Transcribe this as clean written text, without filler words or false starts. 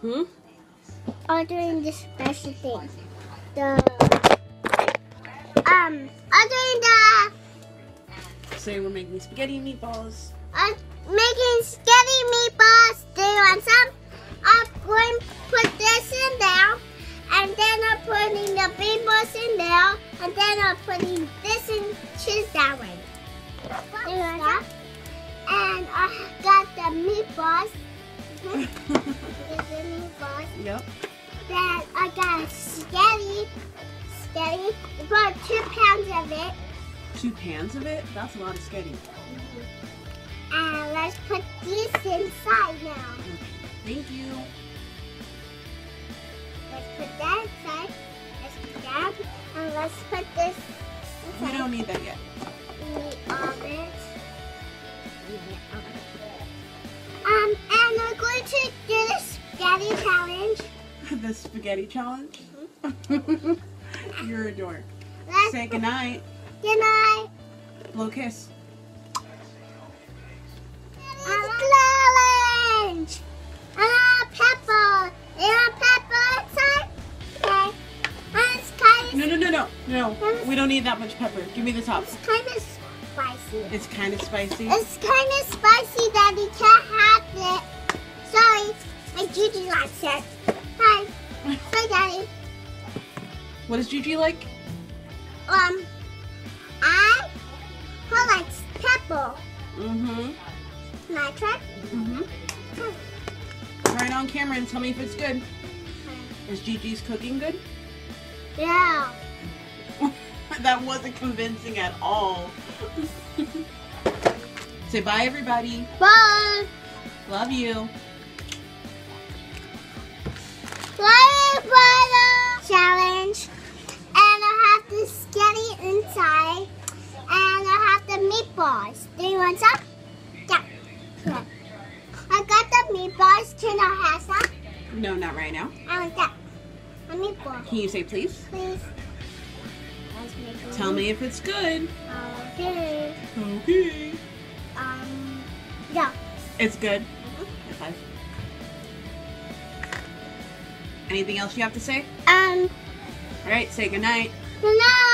Hmm? Ordering the special thing. Ordering the Say we're making spaghetti meatballs. making spaghetti meatballs. Do you want some? I'm going to put this in there, and then I'm putting the meatballs in there, and then I'm putting this in cheese that way. Do you want some? And I got the meatballs. There's the meatballs. Yep. Then I got spaghetti. About 2 pounds of it. 2 pans of it? That's a lot of spaghetti. And let's put this inside now. Thank you. Let's put that inside. Let's put that. And let's put this inside. We don't need that yet. It. And we're going to do the spaghetti challenge. The spaghetti challenge? You're a dork. Let's Say goodnight. Good night. Blow kiss. Challenge. Pepper. You want pepper inside? Okay. It's kind of. No. We don't need that much pepper. Give me the top. It's kind of spicy. It's kind of spicy. It's kind of spicy, Daddy. Can't have it. Sorry. My Gigi likes it. Hi. Hi, Daddy. What does Gigi like? I like pepper. Mm-hmm. Can I try? Mm-hmm. Try it on camera and tell me if it's good. Is Gigi's cooking good? Yeah. That wasn't convincing at all. Say bye, everybody. Bye. Love you. Bye, brother. Challenge. And I have the spaghetti inside. And I have the meatballs. Do you want some? Yeah. Yeah. I got the meatballs. Can I have some? No, not right now. I want that. A meatball. Can you say please? Please. Tell me if it's good. Okay. Okay. Yeah. It's good. High five. Anything else you have to say? All right, say goodnight. Good night.